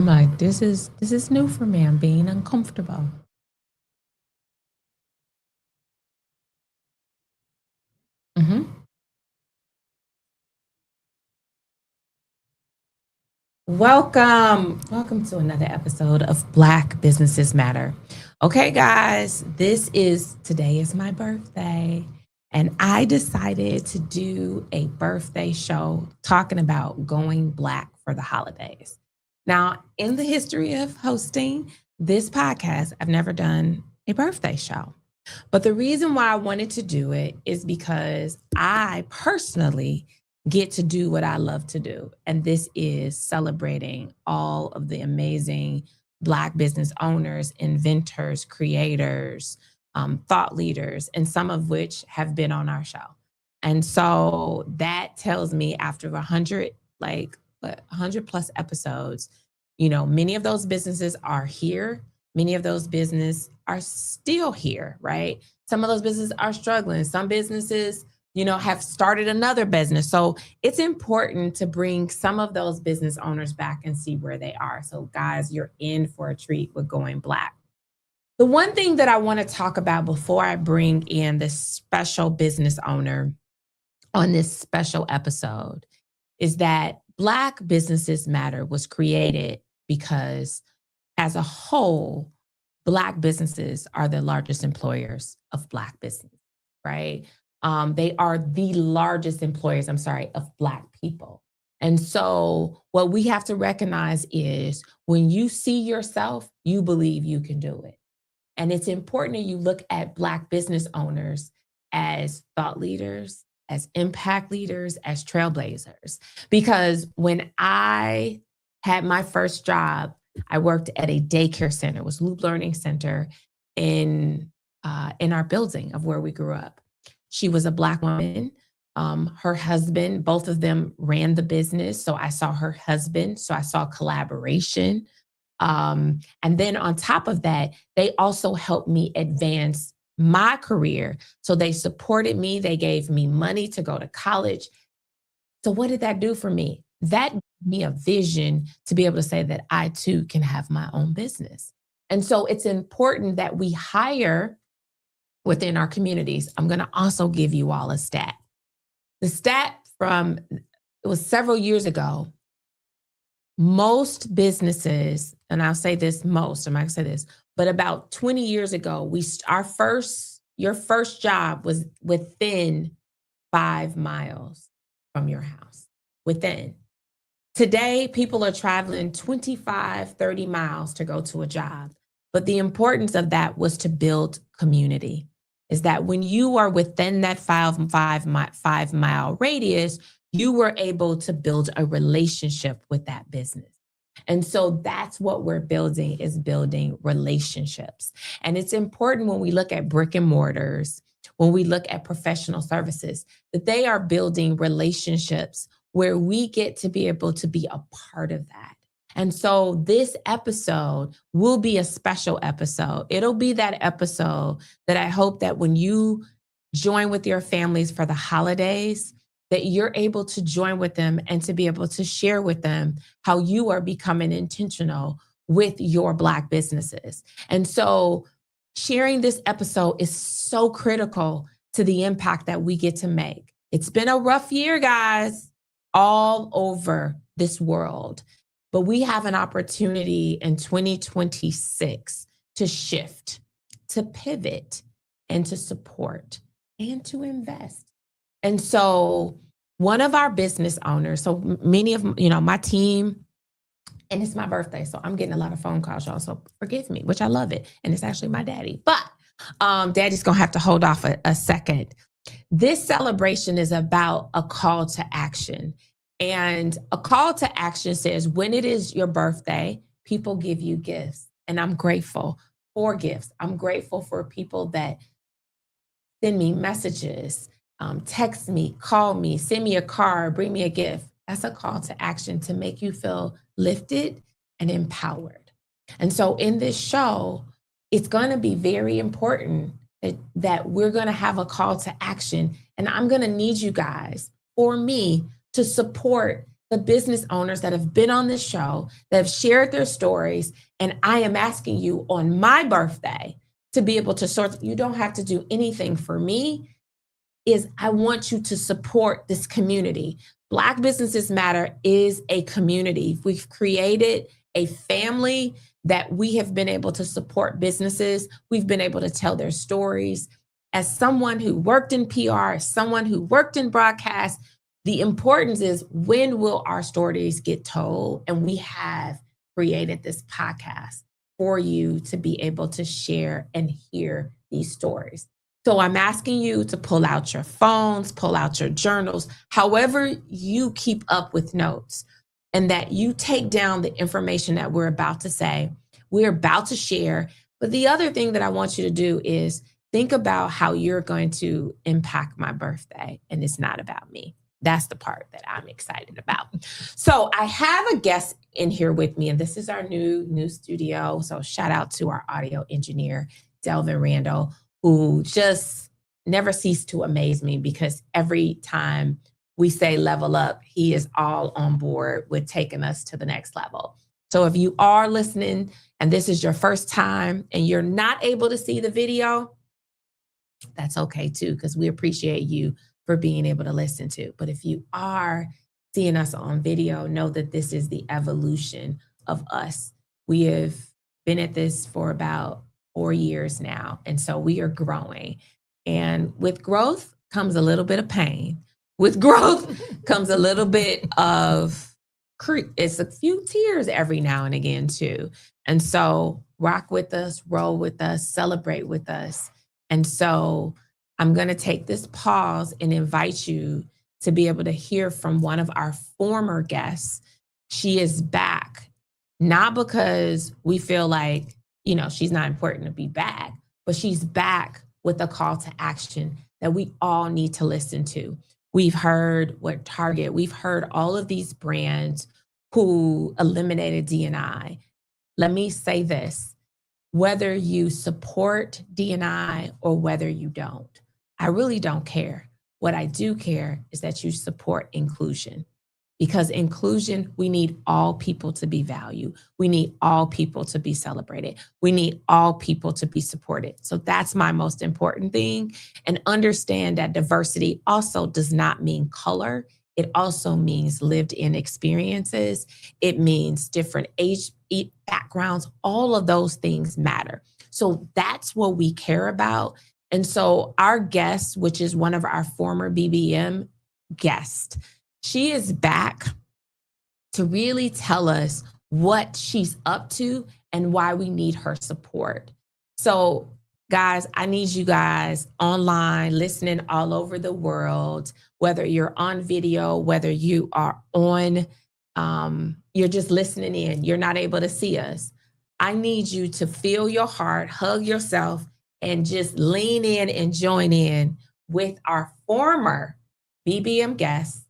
I'm like, this is new for me. I'm being uncomfortable. hmm Welcome to another episode of Black Businesses Matter. Okay, guys, today is my birthday, and I decided to do a birthday show talking about going Black for the holidays. Now, in the history of hosting this podcast, I've never done a birthday show. But the reason why I wanted to do it is because I personally get to do what I love to do. And this is celebrating all of the amazing Black business owners, inventors, creators, thought leaders, and some of which have been on our show. And so that tells me after 100, like 100 plus episodes, many of those businesses are here. Many of those businesses are still here, right? Some of those businesses are struggling. Some businesses, have started another business. So it's important to bring some of those business owners back and see where they are. So, guys, you're in for a treat with Going Black. The one thing that I want to talk about before I bring in this special business owner on this special episode is that Black Businesses Matter was created because, as a whole, Black businesses are the largest employers of Black business, right? They are the largest employers, I'm sorry, of Black people. And so, what we have to recognize is when you see yourself, you believe you can do it. And it's important that you look at Black business owners as thought leaders, as impact leaders, as trailblazers. Because when I had my first job, I worked at a daycare center, it was Loop Learning Center in our building of where we grew up. She was a Black woman. Her husband, both of them ran the business. So I saw her husband. So I saw collaboration. And then on top of that, they also helped me advance my career. So they supported me. They gave me money to go to college. So what did that do for me? That gave me a vision to be able to say that I too can have my own business. And so it's important that we hire within our communities. I'm going to also give you all a stat. The stat from it was several years ago. Most businesses, and I'll say this most, I'm not gonna say this, but about 20 years ago, your first job was within 5 miles from your house. Within. Today, people are traveling 25, 30 miles to go to a job. But the importance of that was to build community. Is that when you are within that 5 mile radius, you were able to build a relationship with that business. And so that's what we're building is building relationships. And it's important when we look at brick and mortars, when we look at professional services, that they are building relationships where we get to be able to be a part of that. And so this episode will be a special episode. It'll be that episode that I hope that when you join with your families for the holidays, that you're able to join with them and to be able to share with them how you are becoming intentional with your Black businesses. And so sharing this episode is so critical to the impact that we get to make. It's been a rough year, guys, all over this world. But we have an opportunity in 2026 to shift, to pivot, and to support and to invest. And so one of our business owners, so many of, my team, and it's my birthday, so I'm getting a lot of phone calls, y'all. So forgive me, which I love it. And it's actually my daddy. But daddy's going to have to hold off a second. This celebration is about a call to action. And a call to action says when it is your birthday, people give you gifts. And I'm grateful for gifts. I'm grateful for people that send me messages, text me, call me, send me a card, bring me a gift. That's a call to action to make you feel lifted and empowered. And so in this show, it's going to be very important that we're going to have a call to action. And I'm going to need you guys, for me, to support the business owners that have been on this show, that have shared their stories. And I am asking you on my birthday to be able to sort, you don't have to do anything for me, is I want you to support this community. Black Businesses Matter is a community. We've created a family that we have been able to support businesses. We've been able to tell their stories. As someone who worked in PR, as someone who worked in broadcast, the importance is, when will our stories get told? And we have created this podcast for you to be able to share and hear these stories. So I'm asking you to pull out your phones, pull out your journals, however you keep up with notes, and that you take down the information that we're about to say, we're about to share. But the other thing that I want you to do is think about how you're going to impact my birthday. And it's not about me. That's the part that I'm excited about. So I have a guest in here with me, and this is our new studio. So shout out to our audio engineer, Delvin Randall, who just never ceased to amaze me, because every time we say level up, he is all on board with taking us to the next level. So if you are listening and this is your first time and you're not able to see the video, that's okay too, because we appreciate you for being able to listen to. But if you are seeing us on video, know that this is the evolution of us. We have been at this for about 4 years now. And so we are growing. And with growth comes a little bit of pain. With growth comes a little bit of, it's a few tears every now and again too. And so rock with us, roll with us, celebrate with us. And so I'm going to take this pause and invite you to be able to hear from one of our former guests. She is back, not because we feel like, she's not important to be back, but she's back with a call to action that we all need to listen to. We've heard what Target, we've heard all of these brands who eliminated D&I. Let me say this, whether you support D&I or whether you don't, I really don't care. What I do care is that you support inclusion, because inclusion, we need all people to be valued. We need all people to be celebrated. We need all people to be supported. So that's my most important thing. And understand that diversity also does not mean color. It also means lived in experiences. It means different age backgrounds. All of those things matter. So that's what we care about. And so our guest, which is one of our former BBM guests, she is back to really tell us what she's up to and why we need her support. So guys, I need you guys online, listening all over the world, whether you're on video, whether you are on, you're just listening in, you're not able to see us. I need you to feel your heart, hug yourself, and just lean in and join in with our former BBM guest,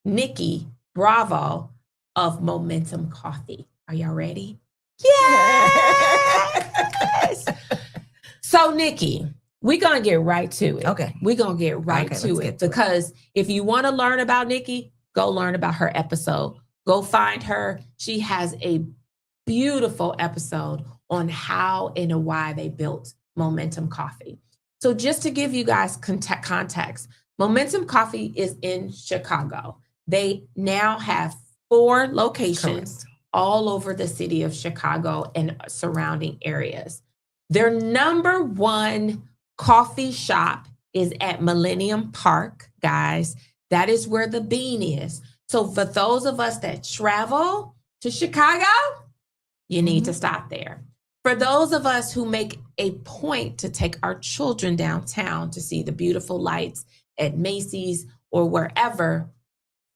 Nikki Bravo of Momentum Coffee. Are y'all ready? Yes! So Nikki, we're going to get right to it. Okay. We're going to get right to it, because if you want to learn about Nikki, go learn about her episode. Go find her. She has a beautiful episode on how and why they built Momentum Coffee. So just to give you guys context, Momentum Coffee is in Chicago. They now have 4 locations all over the city of Chicago and surrounding areas. Their number 1 coffee shop is at Millennium Park, guys. That is where the Bean is. So for those of us that travel to Chicago, you need to stop there. For those of us who make a point to take our children downtown to see the beautiful lights at Macy's or wherever,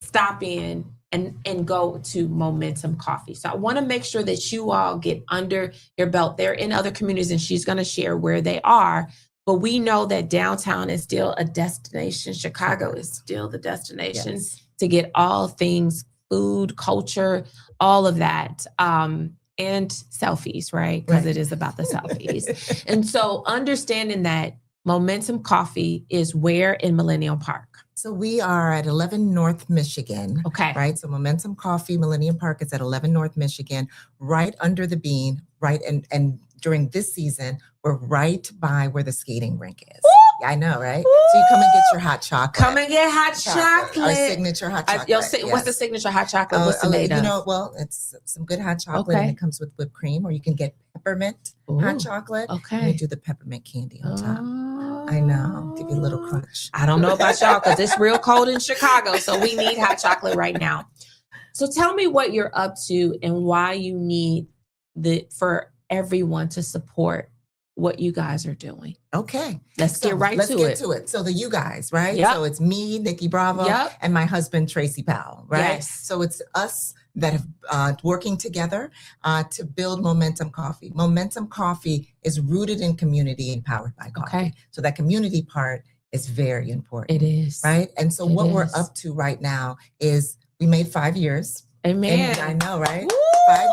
stop in and go to Momentum Coffee. So I want to make sure that you all get under your belt. They're in other communities, and she's going to share where they are. But we know that downtown is still a destination. Chicago is still the destination to get all things food, culture, all of that. And selfies, right? Because it is about the selfies. And so understanding that Momentum Coffee is where in Millennium Park? So we are at 11 North Michigan. Okay. Right. So Momentum Coffee, Millennium Park is at 11 North Michigan, right under the bean, right. And during this season, we're right by where the skating rink is. Yeah, I know, right? So you come and get your hot chocolate. Come and get hot chocolate. Our signature hot chocolate. What's the signature hot chocolate? What's it made of? Well, it's some good hot chocolate, and it comes with whipped cream, or you can get peppermint hot chocolate. Okay. And we do the peppermint candy on top. I know. Give you a little crunch. I don't know about y'all because it's real cold in Chicago, so we need hot chocolate right now. So tell me what you're up to and why you need for everyone to support what you guys are doing. Okay. Let's get to it. So the you guys, right? Yep. So it's me, Nikki Bravo, and my husband, Tracy Powell, right? Yes. So it's us that have working together to build Momentum Coffee. Momentum Coffee is rooted in community and powered by coffee. Okay. So that community part is very important. It is. Right? And so what we're up to right now is we made 5 years. Amen. And I know, right?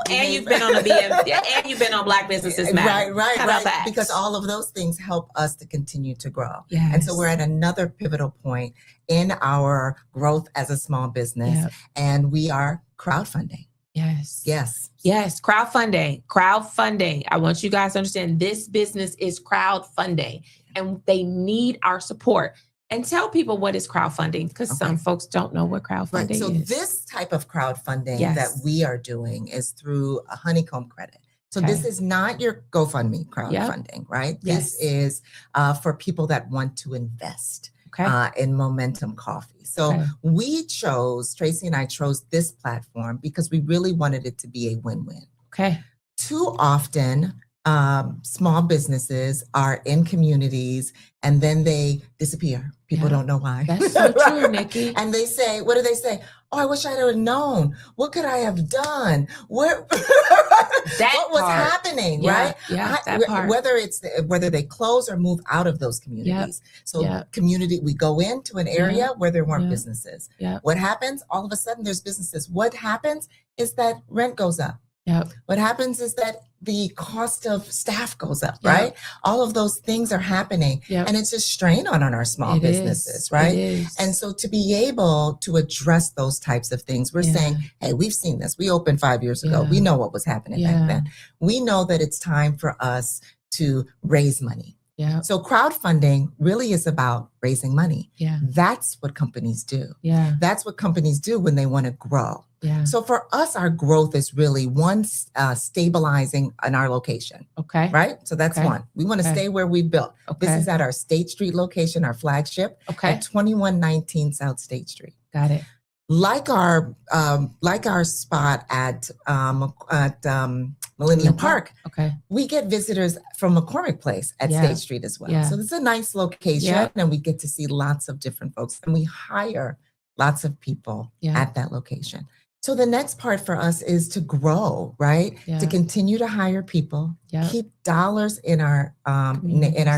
And you've been on the BM, and you've been on Black Businesses Matter. Right. Because all of those things help us to continue to grow. Yes. And so we're at another pivotal point in our growth as a small business, and we are crowdfunding. Yes. Crowdfunding. I want you guys to understand this business is crowdfunding, and they need our support. And tell people what is crowdfunding, because some folks don't know what crowdfunding is. So this type of crowdfunding that we are doing is through a honeycomb credit. So this is not your GoFundMe crowdfunding, right? This is for people that want to invest in Momentum Coffee. So Tracy and I chose this platform because we really wanted it to be a win-win. Okay. Too often, small businesses are in communities and then they disappear. People don't know why. That's so true, Nikki. And they say, what do they say? Oh, I wish I had known. What could I have done? What was happening, right? Yeah, that part. Whether they close or move out of those communities. So community, we go into an area where there weren't businesses. What happens? All of a sudden there's businesses. What happens is that rent goes up. What happens is that the cost of staff goes up, right? All of those things are happening, and it's a strain on our small businesses, right? And so to be able to address those types of things, we're saying, hey, we've seen this. We opened 5 years ago. We know what was happening back then. We know that it's time for us to raise money. So crowdfunding really is about raising money. That's what companies do. That's what companies do when they want to grow. So for us, our growth is really stabilizing in our location. Right? So that's one. We want to stay where we built. This is at our State Street location, our flagship at 2119 South State Street. Got it. Like our spot at Millennium Park, we get visitors from McCormick Place at State Street as well. So this is a nice location, and we get to see lots of different folks, and we hire lots of people at that location. So the next part for us is to grow, right? To continue to hire people, keep dollars in our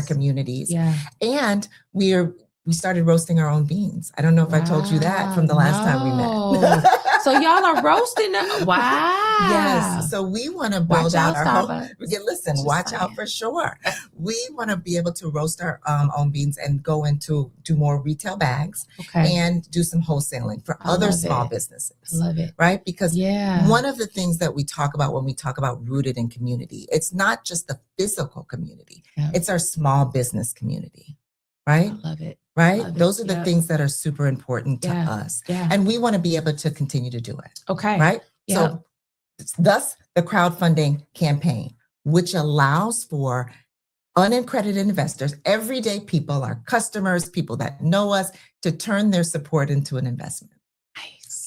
communities, and we started roasting our own beans. I don't know if I told you that from the last time we met. So y'all are roasting them. Wow. Yes. So we want to build out our home. Watch out for sure. We want to be able to roast our own beans and do more retail bags and do some wholesaling for other small businesses. I love it. Right? Because one of the things that we talk about when we talk about rooted in community, it's not just the physical community. It's our small business community. Right? I love it. Right? Those are the things that are super important to us. And we want to be able to continue to do it. Right? So thus the crowdfunding campaign, which allows for unaccredited investors, everyday people, our customers, people that know us, to turn their support into an investment.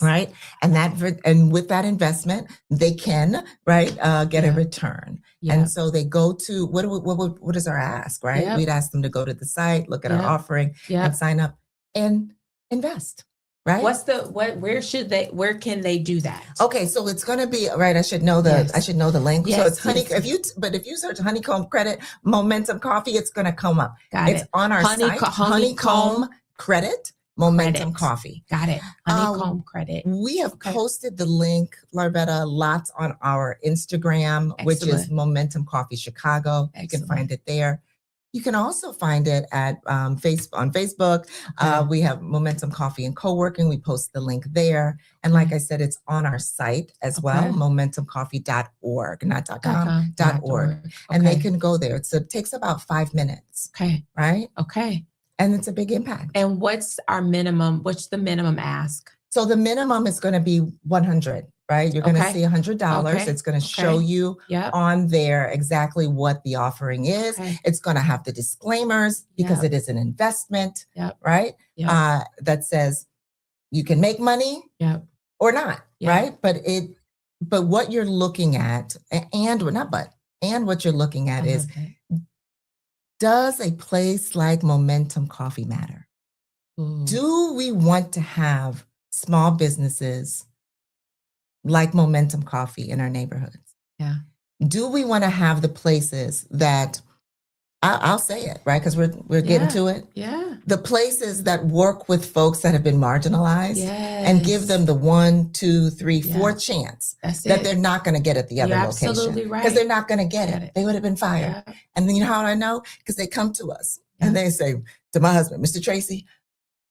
Right. And with that investment, they can, get a return. And so they go to, what is our ask, right? We'd ask them to go to the site, look at our offering and sign up and invest. Right. Where can they do that? Okay. So it's going to be, right. I should know the link. So it's if you search Honeycomb Credit Momentum Coffee, it's going to come up. It's on our site. Honeycomb Credit Momentum Coffee. Got it. Honeycomb Credit. We have posted the link, Larvetta, lots on our Instagram, which is Momentum Coffee Chicago. You can find it there. You can also find it at on Facebook. We have Momentum Coffee and Co-working. We post the link there. And like I said, it's on our site as well, momentumcoffee.org, not .com, .org. And they can go there. It takes about 5 minutes. Okay. Right? Okay. And it's a big impact. And what's the minimum ask? So the minimum is going to be 100, right? You're going to see $100. It's going to show you on there exactly what the offering is. It's going to have the disclaimers because it is an investment, right? That says you can make money or not, right? But what you're looking at, and what you're looking at is, does a place like Momentum Coffee matter? Do we want to have small businesses like Momentum Coffee in our neighborhoods? Do we want to have the places that, I'll say it, right? Because we're getting to it. The places that work with folks that have been marginalized and give them the 1, 2, 3, 4 chance that they're not going to get at the other location. Absolutely right. Because they're not going to get it. They would have been fired. And then you know how I know? Because they come to us and they say to my husband, Mr. Tracy,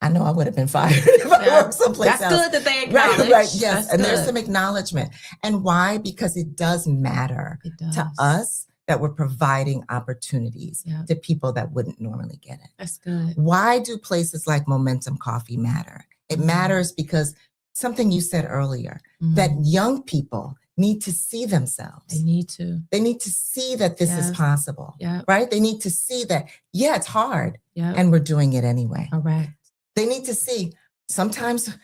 I know I would have been fired if I worked someplace else. That's good that they acknowledge. Right, yes. And there's some acknowledgement. And why? Because it does matter to us that we're providing opportunities to people that wouldn't normally get it. That's good. Why do places like Momentum Coffee matter? It matters because something you said earlier, that young people need to see themselves. They need to. They need to see that this is possible, right? They need to see that, it's hard, and we're doing it anyway. All right. They need to see sometimes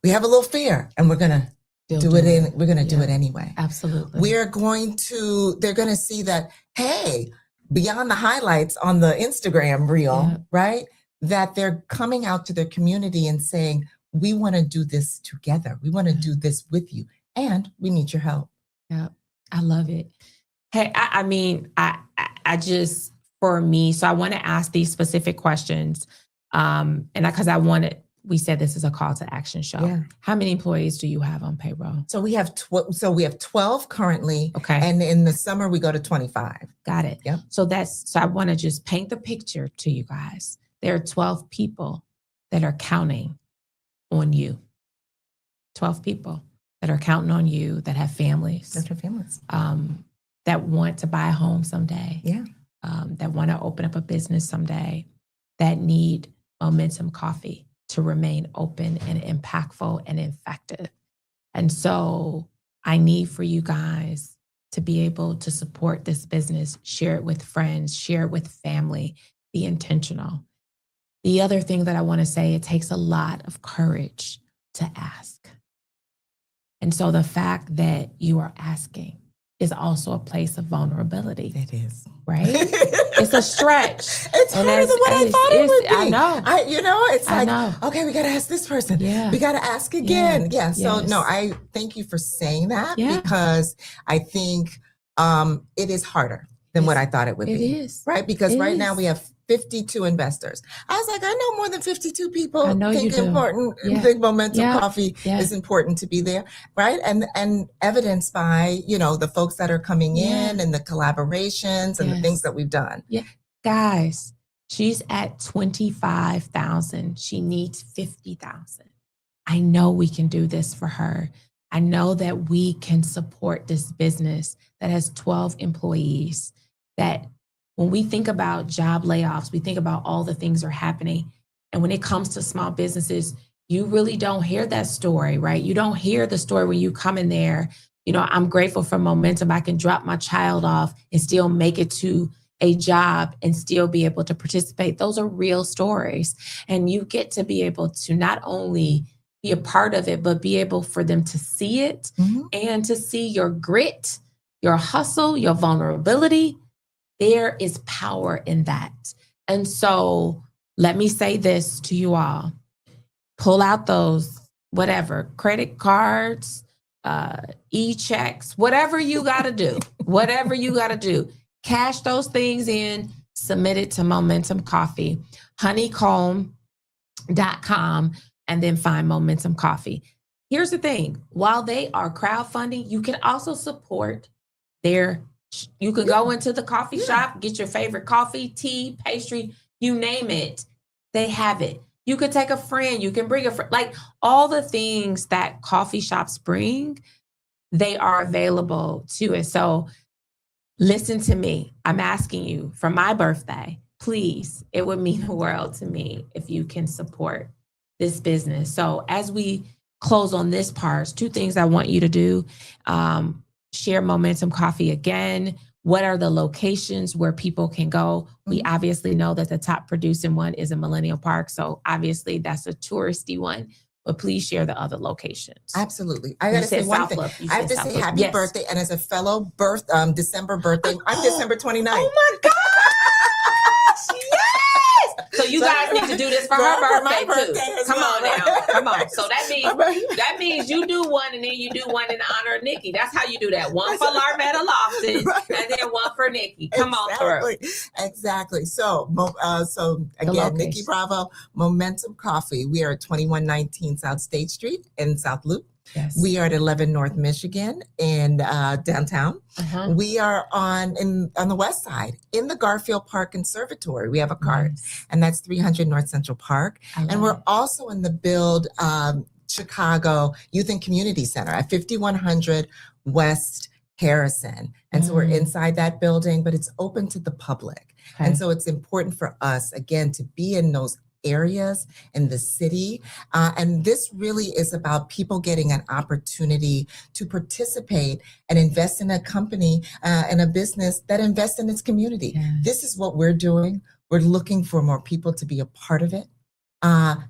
we have a little fear and we're going to do it. We're going to do it anyway. Absolutely. They're going to see that, hey, beyond the highlights on the Instagram reel, right? That they're coming out to their community and saying, we want to do this together. We want to do this with you. And we need your help. Yeah. I love it. Hey, I just, for me, so I want to ask these specific questions. And because we said this is a call to action show. Yeah. How many employees do you have on payroll? So we have 12 currently. Okay. And in the summer we go to 25. Got it. Yep. So I want to just paint the picture to you guys. There are 12 people that are counting on you. 12 people that are counting on you, that have families. That's our families. That want to buy a home someday. Yeah. That want to open up a business someday, that need Momentum Coffee to remain open and impactful and effective. And so I need for you guys to be able to support this business, share it with friends, share it with family, be intentional. The other thing that I want to say, it takes a lot of courage to ask. And so the fact that you are asking is also a place of vulnerability. It is. Right? It's a stretch. It's harder than what I thought it would be. I know. It's like, okay, we got to ask this person. Yeah. We got to ask again. Yeah. So no, I thank you for saying that because I think it is harder than what I thought it would be. It is. Right? Because right now we have 52 investors. I was like, I know more than 52 people think Momentum Coffee is important to be there, right? And evidenced by, the folks that are coming in and the collaborations and the things that we've done. Yeah. Guys, she's at 25,000. She needs 50,000. I know we can do this for her. I know that we can support this business that has 12 employees, that when we think about job layoffs, we think about all the things that are happening. And when it comes to small businesses, you really don't hear that story, right? You don't hear the story when you come in there. I'm grateful for Momentum. I can drop my child off and still make it to a job and still be able to participate. Those are real stories. And you get to be able to not only be a part of it, but be able for them to see it and to see your grit, your hustle, your vulnerability. There is power in that. And so let me say this to you all. Pull out those, credit cards, e-checks, whatever you got to do, cash those things in, submit it to Momentum Coffee, honeycomb.com, and then find Momentum Coffee. Here's the thing. While they are crowdfunding, you can also support their You could go into the coffee shop, get your favorite coffee, tea, pastry, you name it. They have it. You could take a friend, you can bring a friend, like all the things that coffee shops bring, they are available to it. So listen to me. I'm asking you for my birthday, please, it would mean the world to me if you can support this business. So as we close on this part, 2 things I want you to do. Share Momentum Coffee again. What are the locations where people can go? We obviously know that the top producing one is in Millennium Park. So obviously that's a touristy one, but please share the other locations. Absolutely. I got to say one thing. I have to say happy birthday. And as a fellow December birthday, I'm December 29th. Oh my gosh. Yes. So you guys need to do this for her birthday too. Come on now. Come on. So that means you do one and then you do one in honor of Nikki. That's how you do that. One for Larvetta Lofton and then one for Nikki. Come on through. Exactly. So again, Nikki Bravo, Momentum Coffee. We are at 2119 South State Street in South Loop. Yes. We are at 11 North Michigan in downtown. We are on the west side in the Garfield Park Conservatory. We have a cart, and that's 300 North Central Park. And we're also in the Build Chicago Youth and Community Center at 5100 West Harrison. And so we're inside that building, but it's open to the public. And so it's important for us, again, to be in those areas in the city. And this really is about people getting an opportunity to participate and invest in a company, in a business that invests in its community. This is what we're doing. We're looking for more people to be a part of it.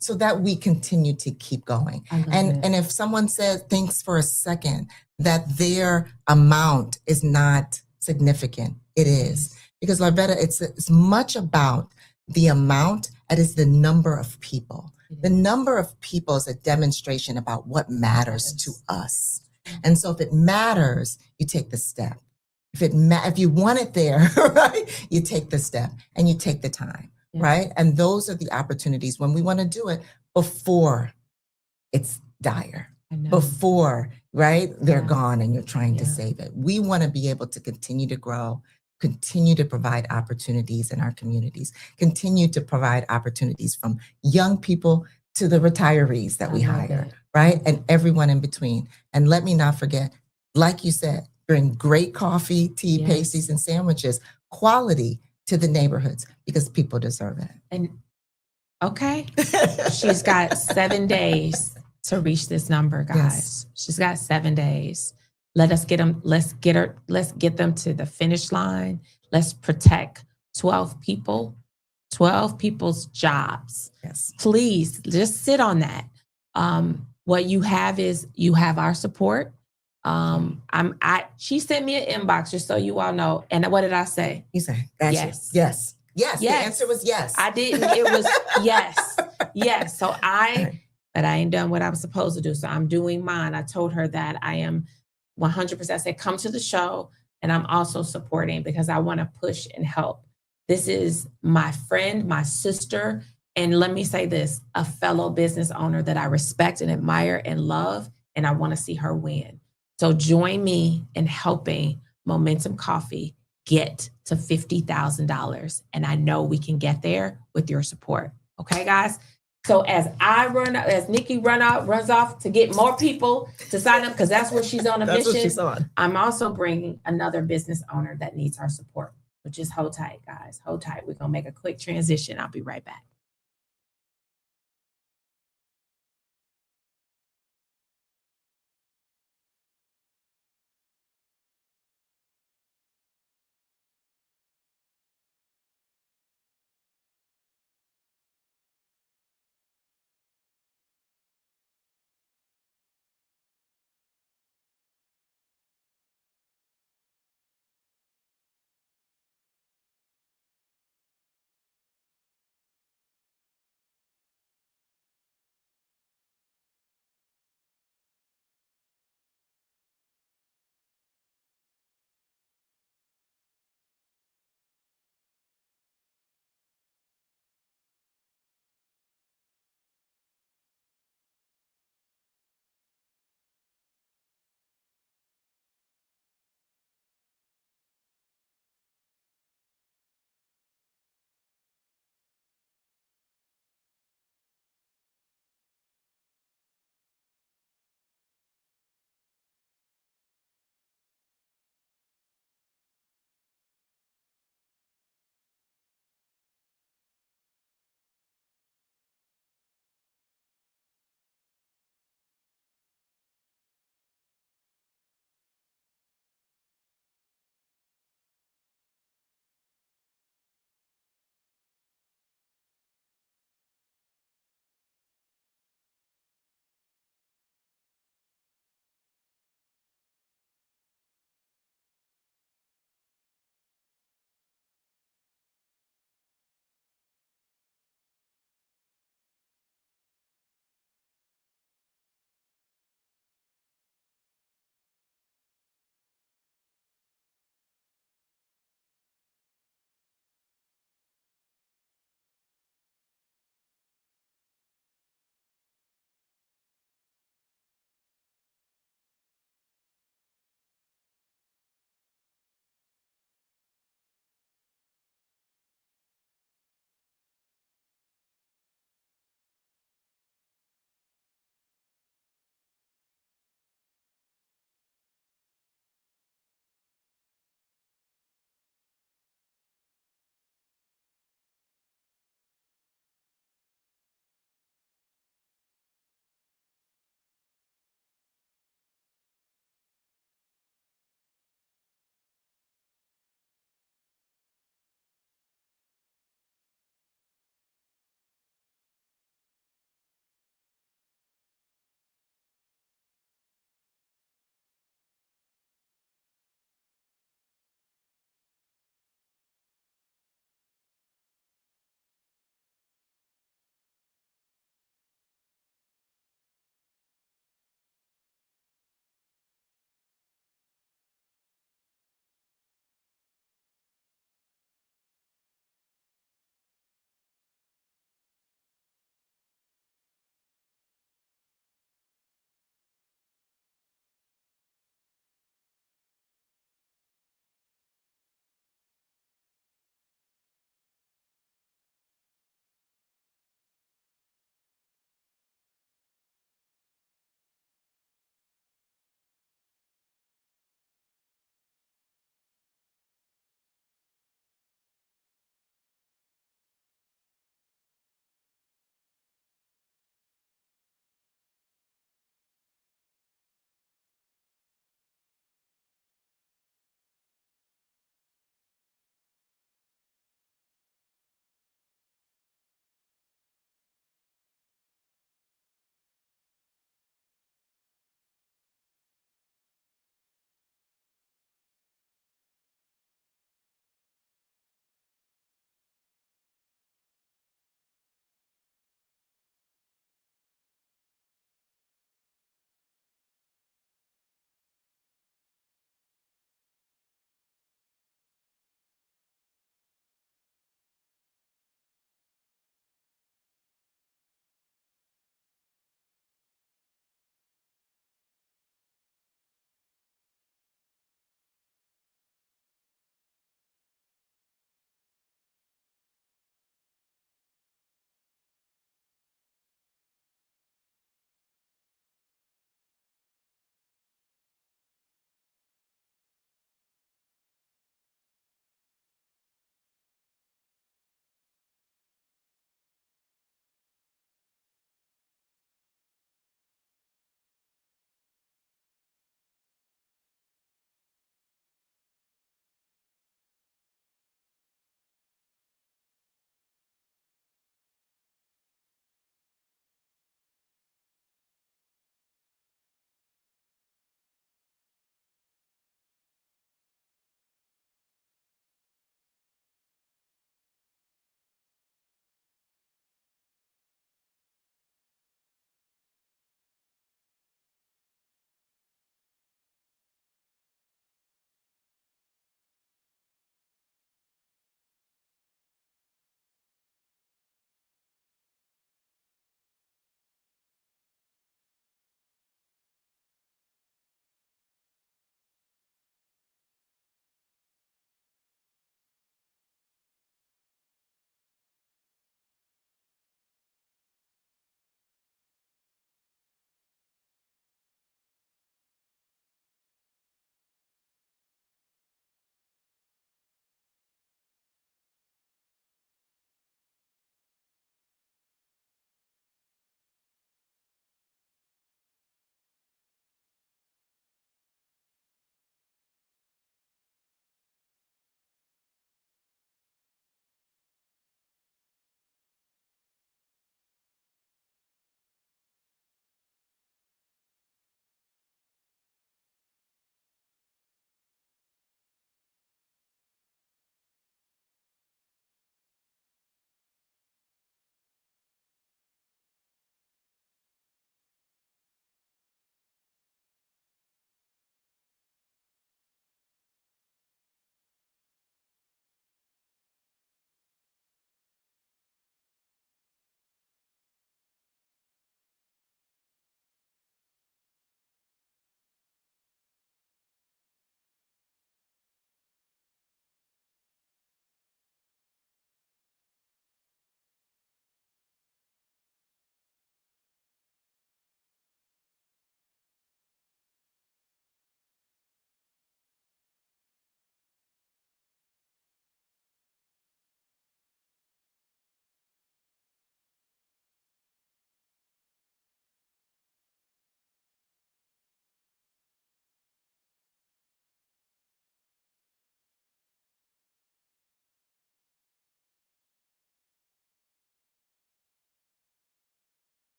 So that we continue to keep going. And if someone thinks for a second that their amount is not significant, it is. Because Larvetta, it's much about the amount as the number of people. The number of people is a demonstration about what matters to us. And so if it matters, you take the step. If you want it there, right, you take the step and you take the time. Right. And those are the opportunities when we want to do it before it's dire, before, right, they're gone and you're trying to save it. We want to be able to continue to grow, continue to provide opportunities in our communities, continue to provide opportunities from young people to the retirees that we hire, right? And everyone in between. And let me not forget, like you said, bring great coffee, tea, pastries, and sandwiches, quality to the neighborhoods because people deserve it. And she's got 7 days to reach this number, guys. She's got 7 days. Let's get them to the finish line. Let's protect 12 people's jobs. Please just sit on that. What you have is you have our support. She sent me an inbox just so you all know. And what did I say? You said yes. Yes. The answer was yes. I didn't. It was yes. So but I ain't done what I was supposed to do. So I'm doing mine. I told her that I am 100%. I said, come to the show. And I'm also supporting because I want to push and help. This is my friend, my sister. And let me say this, a fellow business owner that I respect and admire and love. And I want to see her win. So join me in helping Momentum Coffee get to $50,000. And I know we can get there with your support. Okay, guys? So as Nikki runs off to get more people to sign up, because that's where she's on a mission. What she's on. I'm also bringing another business owner that needs our support. So just hold tight, guys. Hold tight. We're going to make a quick transition. I'll be right back.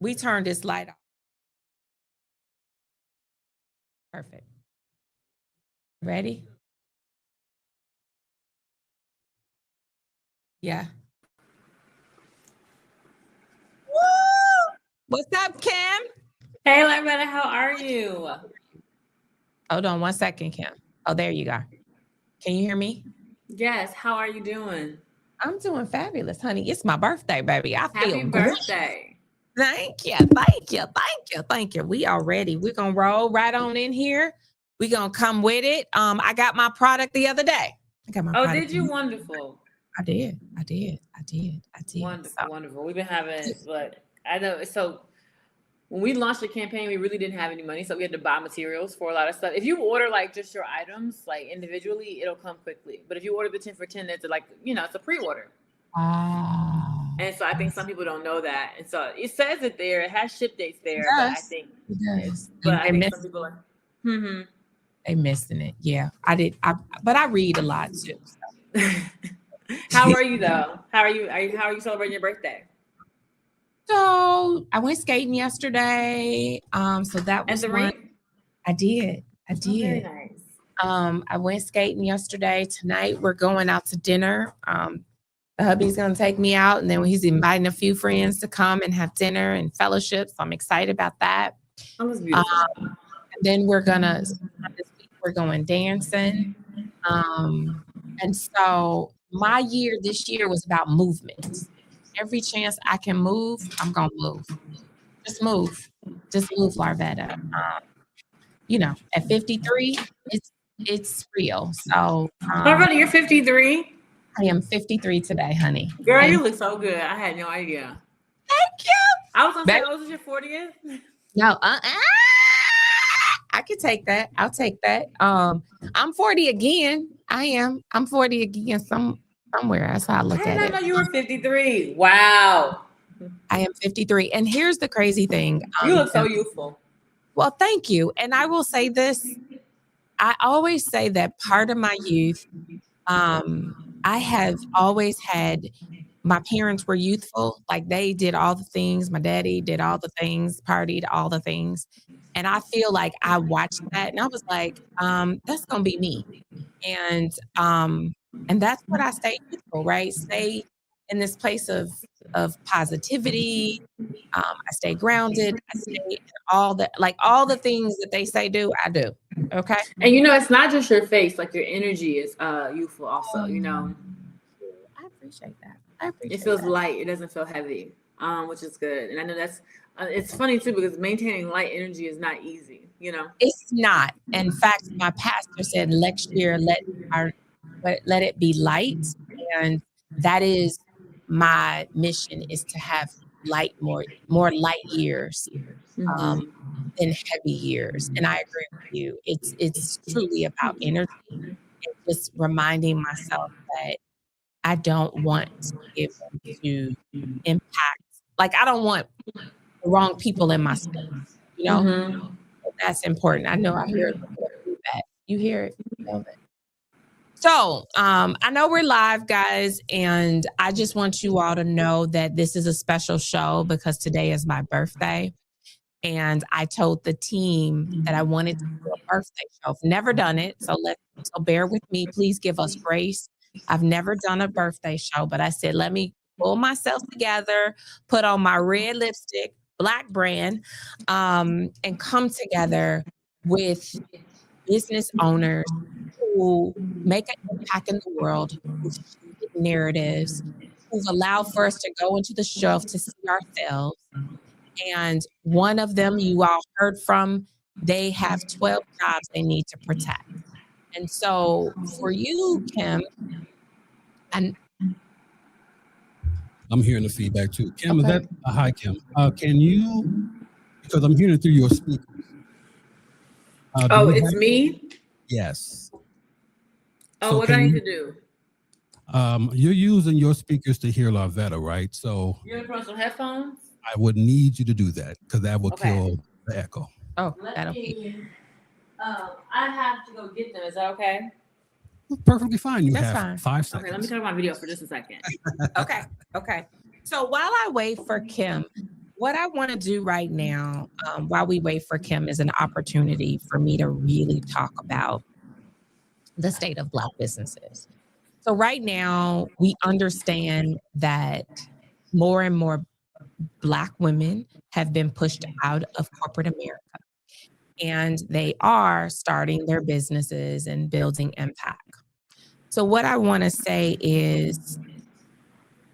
We turned this light off. Perfect. Ready? Yeah. Woo! What's up, Kim? Hey, Lavetta, how are you? Hold on 1 second, Kim. Oh, there you go. Can you hear me? Yes. How are you doing? I'm doing fabulous, honey. It's my birthday, baby. I feel Happy birthday. Great. Thank you. Thank you. Thank you. Thank you. We are ready. We're going to roll right on in here. We're going to come with it. I got my product the other day. Did you? Wonderful. I did. Wonderful. We've been having, but I know. So when we launched the campaign, we really didn't have any money. So we had to buy materials for a lot of stuff. If you order like just your items, like individually, it'll come quickly. But if you order the 10 for 10, it's like, it's a pre-order. And so I think some people don't know that. And so it says it there. It has ship dates there. But I think it does. But I think some people are they missing it. Yeah, I did. But I read a lot too. So. How are you though? How are you celebrating your birthday? So I went skating yesterday. So that was at the rink? I did. Oh, very nice. I went skating yesterday. Tonight we're going out to dinner. The hubby's gonna take me out, and then he's inviting a few friends to come and have dinner and fellowship. So I'm excited about that. That was beautiful. And then we're going dancing. And so my year this year was about movement. Every chance I can move, I'm gonna move. Just move, Larvetta. At 53, it's real. So, Larvetta, you're 53. I am 53 today, honey. Girl, you look so good. I had no idea. Thank you. I was gonna say, was it your 40th? No, I can take that. I'll take that. I'm 40 again. I am. I'm 40 again. Somewhere. That's how I look at it. I didn't know you were 53. Wow. I am 53. And here's the crazy thing. You look so youthful. Well, thank you. And I will say this. I always say that part of my youth, I have always had, my parents were youthful. Like they did all the things. My daddy did all the things, partied all the things. And I feel like I watched that and I was like, that's going to be me. And that's what I stay youthful, right? Stay in this place of positivity. I stay grounded. I stay in all the things that they say do, I do. Okay. And it's not just your face, like your energy is youthful also, I appreciate that. It feels light. It doesn't feel heavy, which is good. And I know that's, it's funny too, because maintaining light energy is not easy, It's not. In fact, my pastor said next year, let it be light. And that is my mission, is to have more light years than heavy years. And I agree with you. It's truly about energy and just reminding myself that I don't want to be able to impact. Like I don't want the wrong people in my space, That's important. I know I hear that. You hear it. You know that. So I know we're live, guys, and I just want you all to know that this is a special show because today is my birthday. And I told the team that I wanted to do a birthday show. I've never done it, so bear with me. Please give us grace. I've never done a birthday show, but I said, let me pull myself together, put on my red lipstick, Black brand, and come together with business owners who make an impact in the world, who've shifted narratives, who've allowed for us to go into the shelf to see ourselves. And one of them you all heard from, they have 12 jobs they need to protect. And so for you, Kim, and I'm hearing the feedback too. Kim, okay. Is that hi, Kim? Can you, because I'm hearing it through your speakers. It's me? Yes. Oh, so what do I need to do? You're using your speakers to hear Larvetta, right? So you're gonna put on some headphones? I would need you to do that because that will kill the echo. Oh, that'll be. I have to go get them. Is that okay? Perfectly fine. That's fine. 5 seconds. Okay, let me turn my video for just a second. Okay. So while I wait for Kim, what I want to do right now, while we wait for Kim, is an opportunity for me to really talk about the state of Black businesses. So right now, we understand that more and more Black women have been pushed out of corporate America, and they are starting their businesses and building impact. So what I want to say is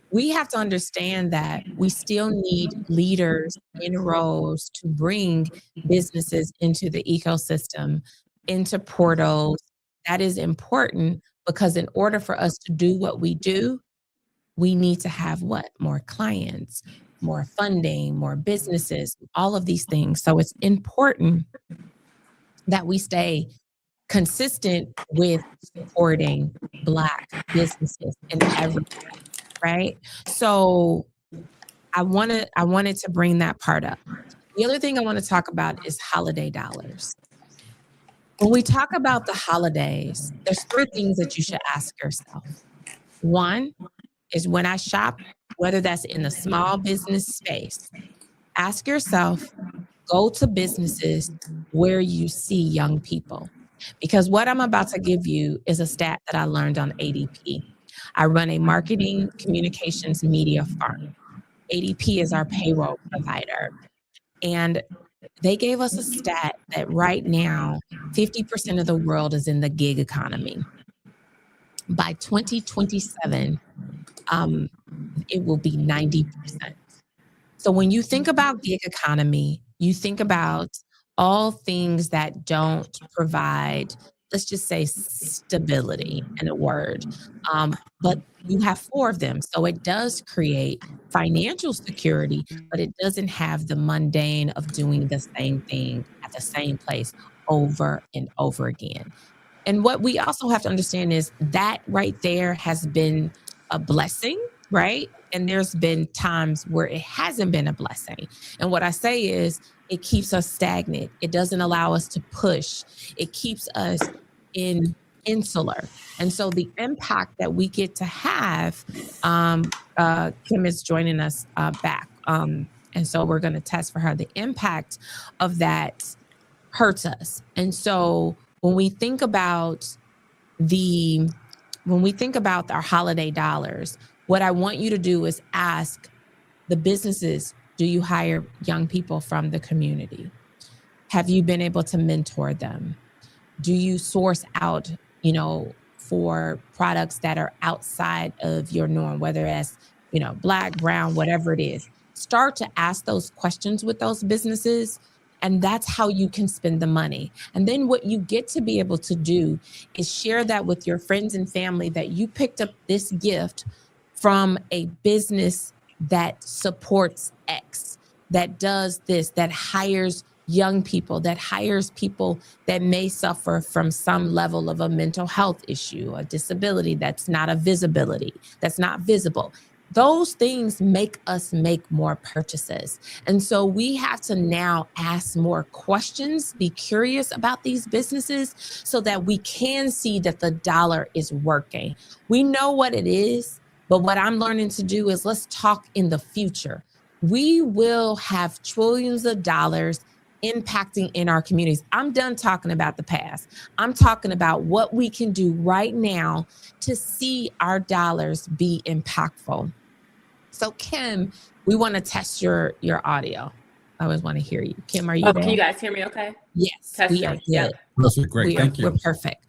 we have to understand that we still need leaders in roles to bring businesses into the ecosystem, into portals. That is important because in order for us to do what we do, we need to have what? More clients, more funding, more businesses, all of these things. So it's important that we stay consistent with supporting Black businesses in everything, right? So I wanted to bring that part up. The other thing I want to talk about is holiday dollars. When we talk about the holidays, there's 3 things that you should ask yourself. One is when I shop, whether that's in the small business space, ask yourself, go to businesses where you see young people. Because what I'm about to give you is a stat that I learned on ADP. I run a marketing communications media firm. ADP is our payroll provider. And they gave us a stat that right now, 50% of the world is in the gig economy. By 2027, it will be 90%. So when you think about gig economy, you think about all things that don't provide, let's just say, stability in a word. But you have 4 of them. So it does create financial security, but it doesn't have the mundane of doing the same thing at the same place over and over again. And what we also have to understand is that right there has been a blessing, right? And there's been times where it hasn't been a blessing. And what I say is it keeps us stagnant. It doesn't allow us to push. It keeps us insular. And so the impact that we get to have, Kim is joining us back. And so we're going to test for her. The impact of that hurts us. And so when we think about our holiday dollars, what I want you to do is ask the businesses, do you hire young people from the community? Have you been able to mentor them? Do you source out, for products that are outside of your norm, whether it's, Black, brown, whatever it is? Start to ask those questions with those businesses. And that's how you can spend the money. And then what you get to be able to do is share that with your friends and family that you picked up this gift from a business that supports X, that does this, that hires young people, that hires people that may suffer from some level of a mental health issue, a disability that's not a visibility, that's not visible. Those things make us make more purchases. And so we have to now ask more questions, be curious about these businesses so that we can see that the dollar is working. We know what it is, but what I'm learning to do is let's talk in the future. We will have trillions of dollars impacting in our communities. I'm done talking about the past. I'm talking about what we can do right now to see our dollars be impactful. So Kim, we want to test your audio. I always want to hear you. Kim, are you there? Can you guys hear me okay? Yes, we are good. Yeah. Perfect, great, thank you. We're perfect.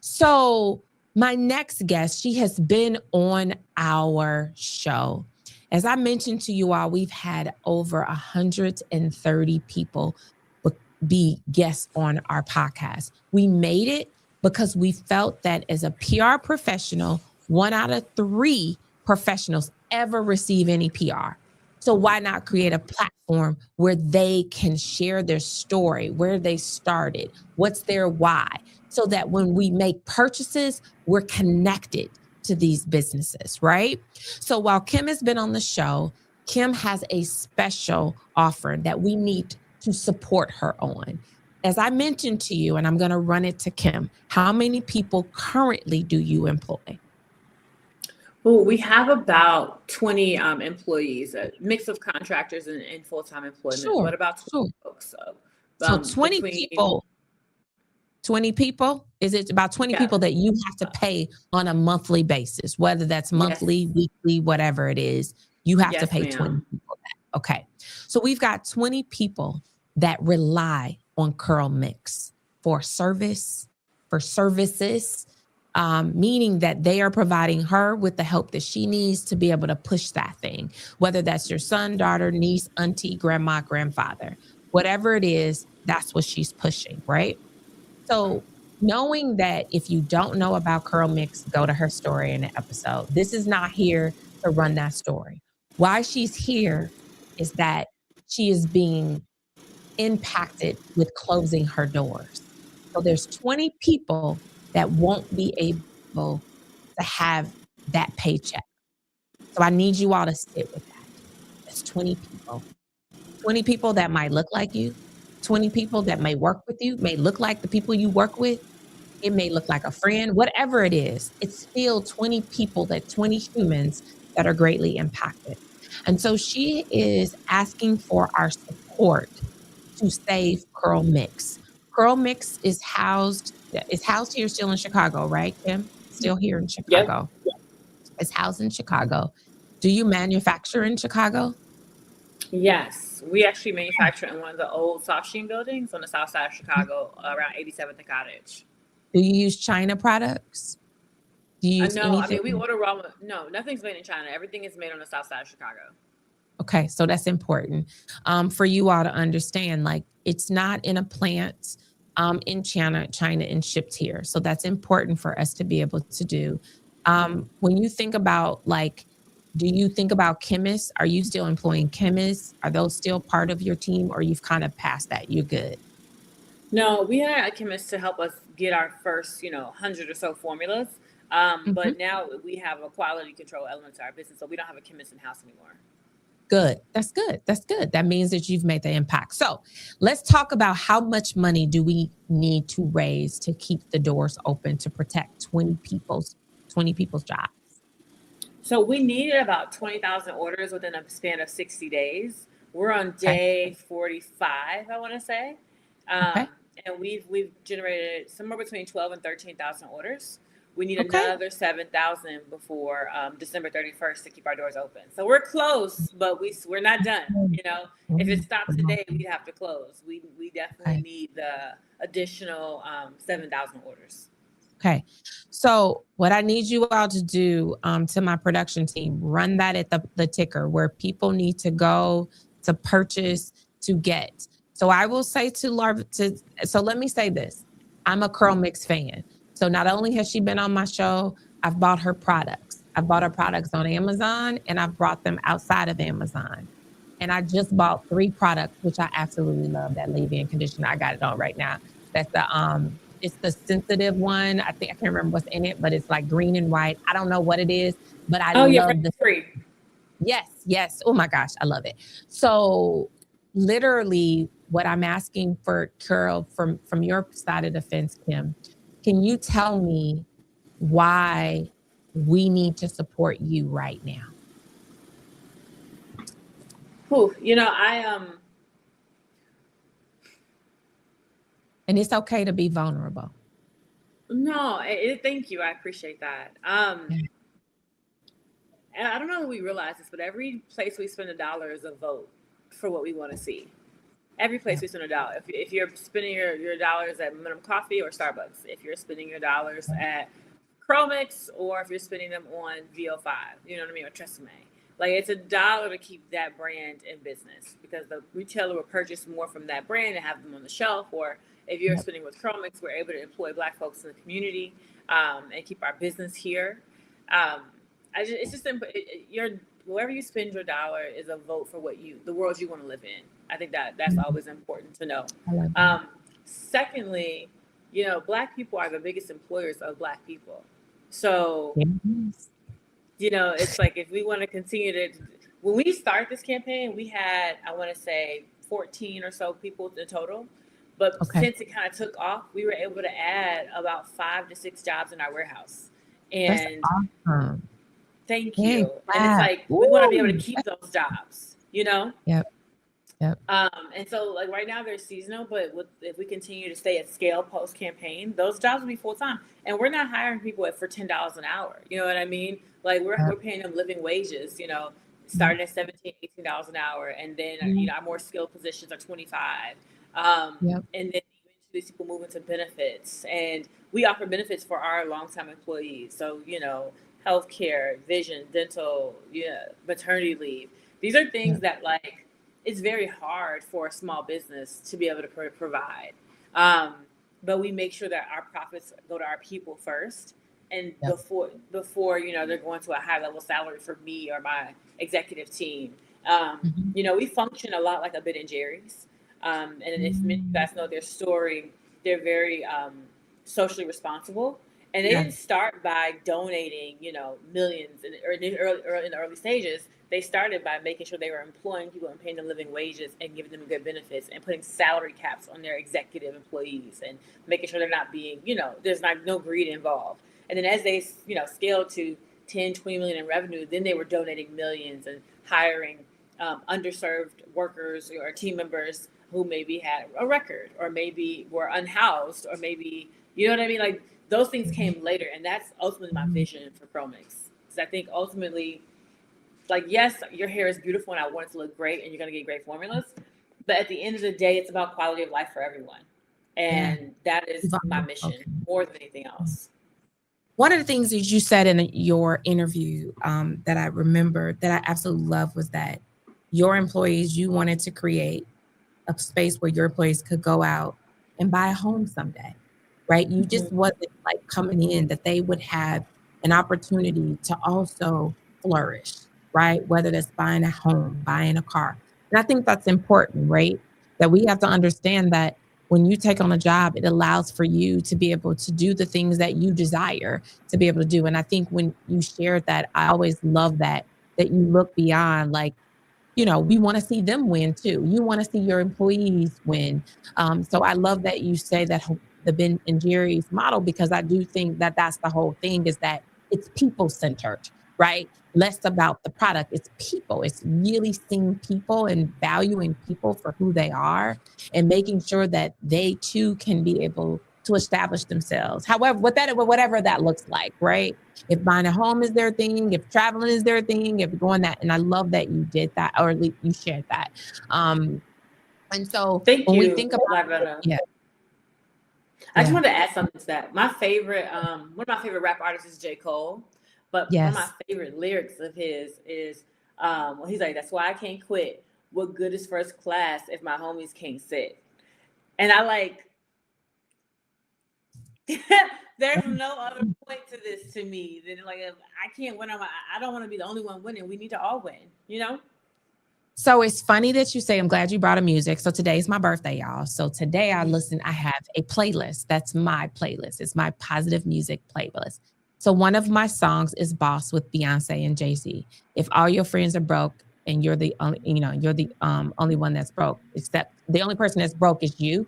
So my next guest, she has been on our show. As I mentioned to you all, we've had over 130 people be guests on our podcast. We made it because we felt that as a PR professional, 1 out of 3 professionals ever receive any PR. So why not create a platform where they can share their story, where they started, what's their why, so that when we make purchases, we're connected to these businesses, right? So while Kim has been on the show, Kim has a special offer that we need to support her on. As I mentioned to you, and I'm going to run it to Kim, how many people currently do you employ? Well, we have about 20 employees, a mix of contractors and full-time employment, Sure, but about 20 sure. folks. So 20 Between, people, 20 people? Is it about 20 yeah, people that you have to pay on a monthly basis, whether that's yes, monthly, weekly, whatever it is, you have to yes, pay 20 ma'am. people that. Okay. So we've got 20 people that rely on Curl Mix for service, for services, meaning that they are providing her with the help that she needs to be able to push that thing, whether that's your son, daughter, niece, auntie, grandma, grandfather, whatever it is, that's what she's pushing, right? So knowing that if you don't know about Curl Mix, go to her story in the episode. This is not here to run that story. Why she's here is that she is being impacted with closing her doors. So there's 20 people that won't be able to have that paycheck. So I need you all to sit with that. That's 20 people. 20 people that might look like you, 20 people that may work with you, may look like the people you work with. It may look like a friend, whatever it is, it's still 20 people, that 20 humans that are greatly impacted. And so she is asking for our support to save Curl Mix. Curl Mix is housed here still in Chicago, right, Kim? Still here in Yep. Chicago. It's housed in Chicago. Do you manufacture in Chicago? Yes, we actually manufacture in one of the old Soft Sheen buildings on the south side of Chicago, around 87th and Cottage. Do you use China products? Do you use No, anything? I mean, we order raw. No, nothing's made in China. Everything is made on the south side of Chicago. Okay, so that's important for you all to understand. Like, it's not in a plant in China and shipped here. So that's important for us to be able to do. When you think about, like, do you think about chemists? Are you still employing chemists? Are those still part of your team, or you've kind of passed that? You're good. No, we hired a chemist to help us get our first, 100 or so formulas. But now we have a quality control element to our business, so we don't have a chemist in house anymore. Good. That's good. That's good. That means that you've made the impact. So let's talk about how much money do we need to raise to keep the doors open to protect 20 people's jobs. So we needed about 20,000 orders within a span of 60 days. We're on day 45, I want to say. And we've generated somewhere between 12 and 13,000 orders. We need another 7,000 before December 31st to keep our doors open. So we're close, but we're not done. If it stopped today, we'd have to close. We definitely need the additional 7,000 orders. Okay. So what I need you all to do to my production team, run that at the ticker where people need to go to purchase, to get. So I will say so let me say this. I'm a Curl Mix fan. So not only has she been on my show, I've bought her products. I've bought her products on Amazon, and I've brought them outside of Amazon. And I just bought 3 products, which I absolutely love. That leave-in conditioner. I got it on right now. That's it's the sensitive one. I can't remember what's in it, but it's like green and white. I don't know what it is, but I love the free. Yes. Oh my gosh, I love it. So literally what I'm asking for, Curl, from your side of the fence, Kim, can you tell me why we need to support you right now? And it's okay to be vulnerable. No, thank you. I appreciate that. And I don't know if we realize this, but every place we spend $1 is a vote for what we want to see. Every place we spend $1. If you're spending your dollars at Minimum Coffee or Starbucks, if you're spending your dollars at Curl Mix, or if you're spending them on VO5, you know what I mean, or Tresemme. Like, it's $1 to keep that brand in business, because the retailer will purchase more from that brand and have them on the shelf. Or if you're spending with Curl Mix, we're able to employ Black folks in the community and keep our business here. It's just wherever you spend your dollar is a vote for the world you want to live in. I think that's always important to know. Secondly, Black people are the biggest employers of Black people. So, it's like, if we want to continue when we start this campaign, we had, I want to say, 14 or so people in total. But since it kind of took off, we were able to add about 5 to 6 jobs in our warehouse. And that's awesome. Thank you. And it's like, we want to be able to keep those jobs, you know? Yep. And so like right now they're seasonal, but if we continue to stay at scale post campaign, those jobs will be full time. And we're not hiring people for $10 an hour. You know what I mean? Like we're paying them living wages, you know, starting at $17, $18 an hour. And then, you know, our more skilled positions are 25. And then eventually these people move into benefits, and we offer benefits for our longtime employees. So, you know, healthcare, vision, dental, maternity leave. These are things that like, it's very hard for a small business to be able to provide. But we make sure that our profits go to our people first. And before, you know, they're going to a high level salary for me or my executive team. You know, we function a lot like a Ben and Jerry's. And if many of you guys know their story, they're very socially responsible. And they didn't start by donating, you know, millions in the early stages. They started by making sure they were employing people and paying them living wages and giving them good benefits and putting salary caps on their executive employees and making sure they're not being, you know, there's no greed involved. And then as they, you know, scaled to 10, 20 million in revenue, then they were donating millions and hiring underserved workers or team members who maybe had a record or maybe were unhoused or maybe, you know what I mean? Like those things came later. And that's ultimately my vision for ProMix. Because I think ultimately, like, yes, your hair is beautiful and I want it to look great and you're going to get great formulas. But at the end of the day, it's about quality of life for everyone. And that is my mission more than anything else. One of the things that you said in your interview that I remember that I absolutely love was that your employees, you wanted to create a space where your employees could go out and buy a home someday, right? You just wasn't like coming in, that they would have an opportunity to also flourish, right? Whether that's buying a home, buying a car. And I think that's important, right? That we have to understand that when you take on a job, it allows for you to be able to do the things that you desire to be able to do. And I think when you shared that, I always love that you look beyond, like, you know, we want to see them win too. You want to see your employees win. So I love that you say that the Ben and Jerry's model, because I do think that that's the whole thing, is that it's people-centered, right? Less about the product. It's people. It's really seeing people and valuing people for who they are and making sure that they too can be able to establish themselves. However, whatever that looks like, right? If buying a home is their thing, if traveling is their thing, if going that, and I love that you did that, or at least you shared that. And so when we think about I just wanted to add something to that. My favorite, one of my favorite rap artists is J. Cole, but one of my favorite lyrics of his is, he's like, "That's why I can't quit. What good is first class if my homies can't sit?" And I like, there's no other point to this to me than like, if I can't win, I don't want to be the only one winning. We need to all win, you know? So it's funny that you say, I'm glad you brought a music. So today's my birthday, y'all. So today I have a playlist. That's my playlist. It's my positive music playlist. So one of my songs is Boss with Beyonce and Jay-Z. If all your friends are broke and you're the only, only one that's broke, except the only person that's broke is you,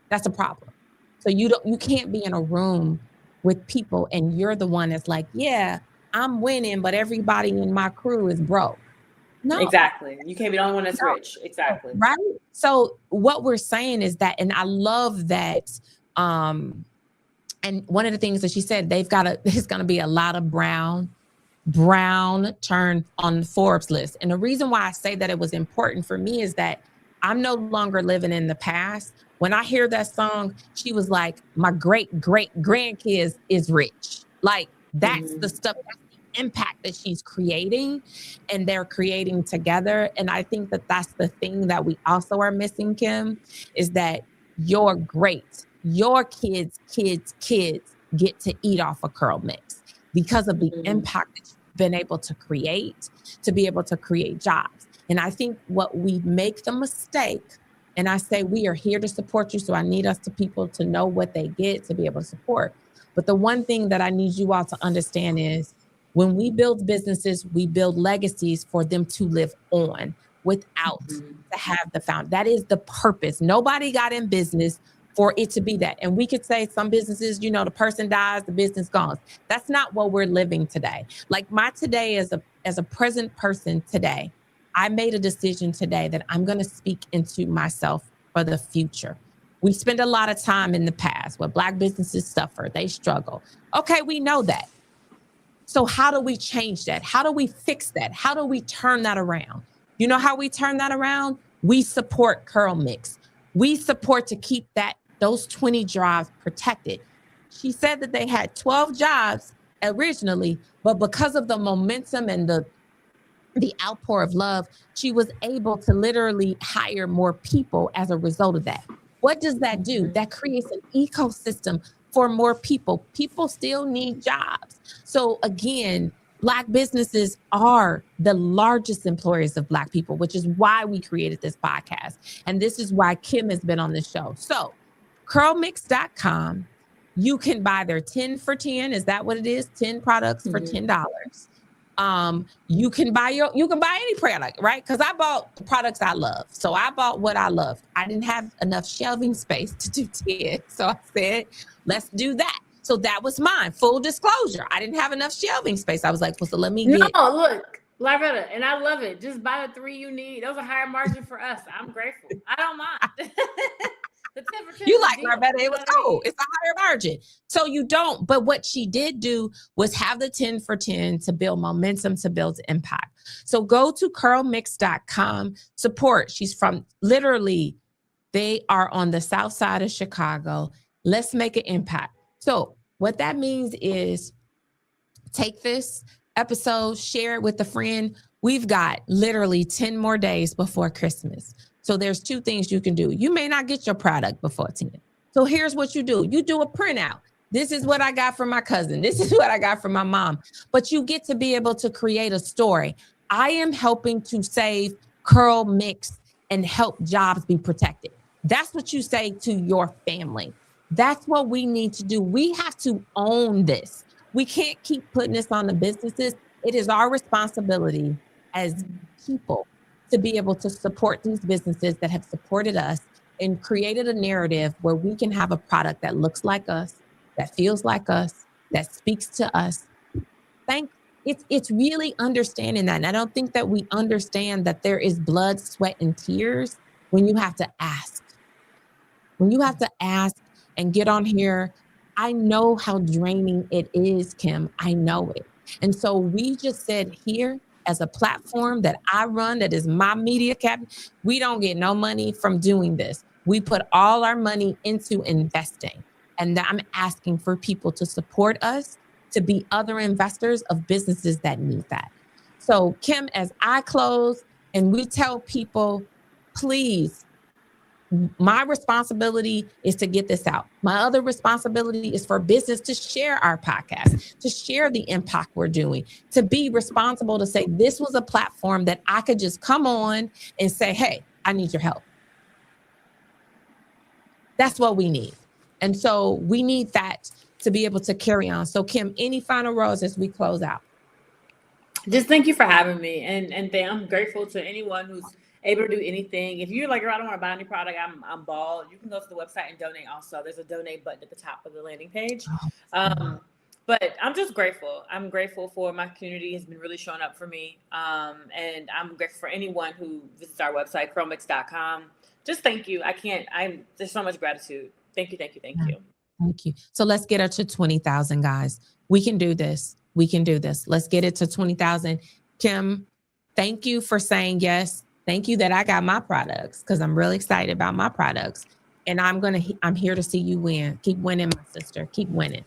that's a problem. So you can't be in a room with people and you're the one that's like, yeah, I'm winning, but everybody in my crew is broke. No. Exactly. You can't be the only one that's rich. Exactly. Right. So what we're saying is that, and I love that. And one of the things that she said, there's going to be a lot of brown turned on Forbes list. And the reason why I say that it was important for me is that I'm no longer living in the past. When I hear that song, she was like, my great grandkids is rich. Like that's the stuff, that's the impact that she's creating and they're creating together. And I think that that's the thing that we also are missing, Kim, is that your kids get to eat off a curl mix because of the impact that you've been able to create, to be able to create jobs. And I think what we make the mistake, and I say we are here to support you, so I need us people to know what they get to be able to support. But the one thing that I need you all to understand is when we build businesses, we build legacies for them to live on without to have the found. That is the purpose. Nobody got in business for it to be that. And we could say some businesses, you know, the person dies, the business goes. That's not what we're living today. Like my today as a present person today, I made a decision today that I'm going to speak into myself for the future. We spend a lot of time in the past where Black businesses suffer, they struggle. Okay, we know that. So how do we change that? How do we fix that? How do we turn that around? You know how we turn that around? We support Curl Mix. We support to keep those 20 jobs protected. She said that they had 12 jobs originally, but because of the momentum and the outpour of love, she was able to literally hire more people as a result of that. What does that do? That creates an ecosystem for more people. People still need jobs. So again, Black businesses are the largest employers of Black people, which is why we created this podcast. And this is why Kim has been on the show. So curlmix.com, you can buy their 10 for 10. Is that what it is? 10 products for $10. You can buy any product, right? Because I bought the products I love. So I bought what I love. I didn't have enough shelving space to do 10. So I said, let's do that. So that was mine. Full disclosure. I didn't have enough shelving space. I was like, well, so let me get. No, look, Laretta, and I love it. Just buy the 3 you need. Those are higher margin for us. I'm grateful. I don't mind. The 10 for 10 you like Laretta, it was cool. It's a higher margin. So you don't. But what she did do was have the 10 for 10 to build momentum, to build impact. So go to curlmix.com, support. She's from literally, they are on the south side of Chicago. Let's make an impact. So what that means is take this episode, share it with a friend. We've got literally 10 more days before Christmas. So there's 2 things you can do. You may not get your product before 10. So here's what you do. You do a printout. This is what I got from my cousin. This is what I got from my mom. But you get to be able to create a story. I am helping to save Curl Mix and help jobs be protected. That's what you say to your family. That's what we need to do. We have to own this. We can't keep putting this on the businesses. It is our responsibility as people to be able to support these businesses that have supported us and created a narrative where we can have a product that looks like us, that feels like us, that speaks to us. It's really understanding that. And I don't think that we understand that there is blood, sweat, and tears when you have to ask. When you have to ask and get on here, I know how draining it is, Kim. I know it. And so we just said here, as a platform that I run, that is my media cabinet, we don't get no money from doing this. We put all our money into investing. And I'm asking for people to support us, to be other investors of businesses that need that. So Kim, as I close and we tell people, please, my responsibility is to get this out. My other responsibility is for business to share our podcast, to share the impact we're doing, to be responsible, to say this was a platform that I could just come on and say, hey, I need your help. That's what we need. And so we need that to be able to carry on. So Kim, any final words as we close out? Just thank you for having me. And I'm grateful to anyone who's able to do anything. If you're like, I don't want to buy any product, I'm bald, you can go to the website and donate also. There's a donate button at the top of the landing page. But I'm just grateful. I'm grateful for my community has been really showing up for me. And I'm grateful for anyone who visits our website, curlmix.com. Just thank you. There's so much gratitude. Thank you. Thank you. So let's get her to 20,000, guys. We can do this. Let's get it to 20,000. Kim, thank you for saying yes. Thank you that I got my products, because I'm really excited about my products. And I'm here to see you win. Keep winning, my sister. Keep winning.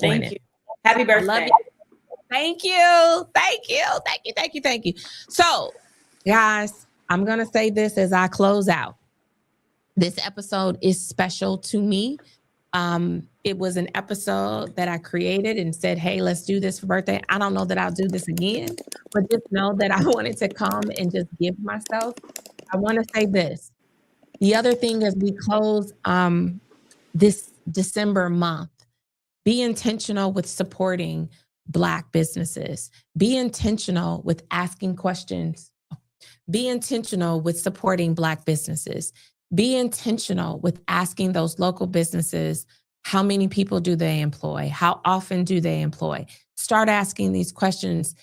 Thank you. Happy birthday. I love you. Thank you. So, guys, I'm going to say this as I close out. This episode is special to me. It was an episode that I created and said, hey, let's do this for birthday. I don't know that I'll do this again, but just know that I wanted to come and just give myself. I want to say this. The other thing as we close this December month, be intentional with supporting Black businesses. Be intentional with asking questions. Be intentional with supporting Black businesses. Be intentional with asking those local businesses, how many people do they employ? How often do they employ? Start asking these questions.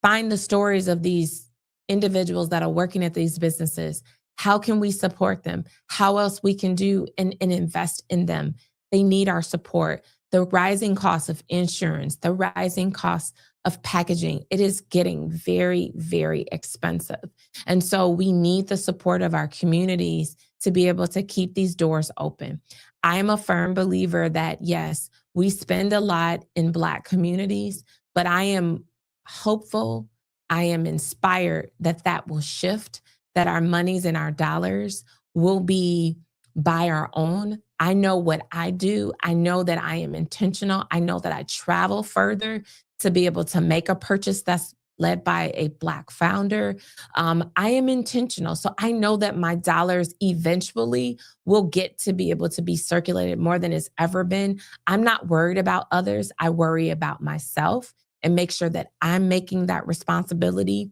Find the stories of these individuals that are working at these businesses. How can we support them? How else we can do and invest in them? They need our support. The rising cost of insurance, the rising cost of packaging, it is getting very, very expensive. And so we need the support of our communities to be able to keep these doors open. I am a firm believer that, yes, we spend a lot in Black communities, but I am hopeful, I am inspired that that will shift, that our monies and our dollars will be by our own. I know what I do. I know that I am intentional. I know that I travel further to be able to make a purchase that's led by a Black founder. I am intentional. So I know that my dollars eventually will get to be able to be circulated more than it's ever been. I'm not worried about others. I worry about myself and make sure that I'm making that responsibility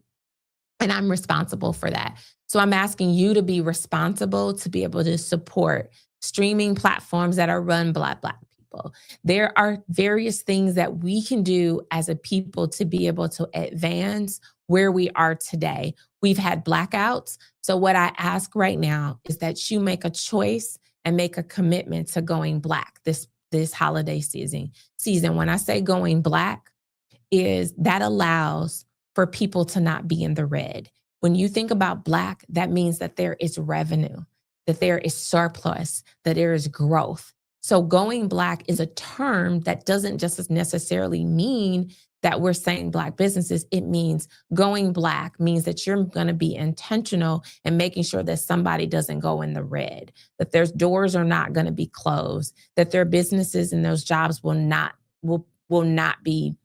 and I'm responsible for that. So I'm asking you to be responsible to be able to support streaming platforms that are run by Black people. There are various things that we can do as a people to be able to advance where we are today. We've had blackouts. So what I ask right now is that you make a choice and make a commitment to going Black this holiday season. When I say going Black, is that allows for people to not be in the red. When you think about Black, that means that there is revenue, that there is surplus, that there is growth. So going Black is a term that doesn't just necessarily mean that we're saying Black businesses. It means going Black means that you're going to be intentional and making sure that somebody doesn't go in the red, that their doors are not going to be closed, that their businesses and those jobs will not be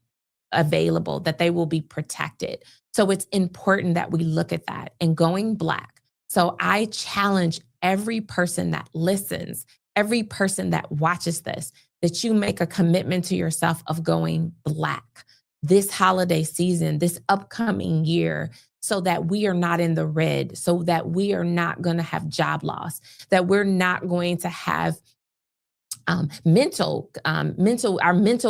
available, that they will be protected. So it's important that we look at that and going Black. So I challenge every person that listens, every person that watches this, that you make a commitment to yourself of going Black this holiday season, this upcoming year, so that we are not in the red, so that we are not going to have job loss, that we're not going to have our mental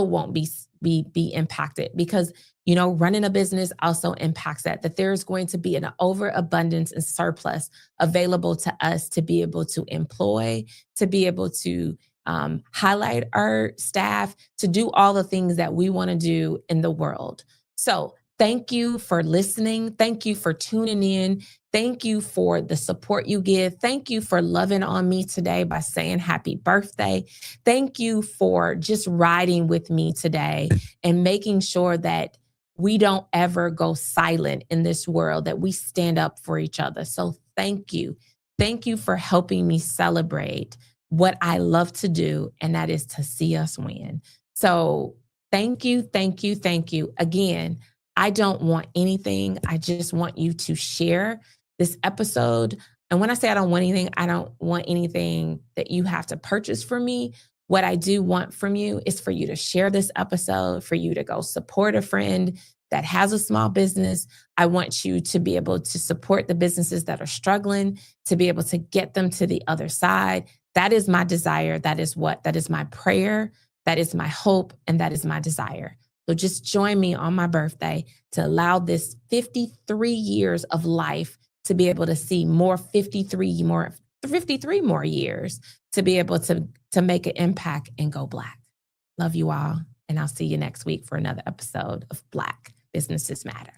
won't be impacted, because, running a business also impacts that there's going to be an overabundance and surplus available to us to be able to employ, to be able to highlight our staff, to do all the things that we want to do in the world. So thank you for listening. Thank you for tuning in. Thank you for the support you give. Thank you for loving on me today by saying happy birthday. Thank you for just riding with me today and making sure that we don't ever go silent in this world, that we stand up for each other. So thank you. Thank you for helping me celebrate what I love to do, and that is to see us win. So thank you, thank you, thank you. Again, I don't want anything. I just want you to share this episode. And when I say I don't want anything, I don't want anything that you have to purchase from me. What I do want from you is for you to share this episode, for you to go support a friend that has a small business. I want you to be able to support the businesses that are struggling, to be able to get them to the other side. That is my desire. That is my prayer. That is my hope. And that is my desire. So just join me on my birthday to allow this 53 years of life to be able to see 53 more years to be able to make an impact and go Black. Love you all. And I'll see you next week for another episode of Black Businesses Matter.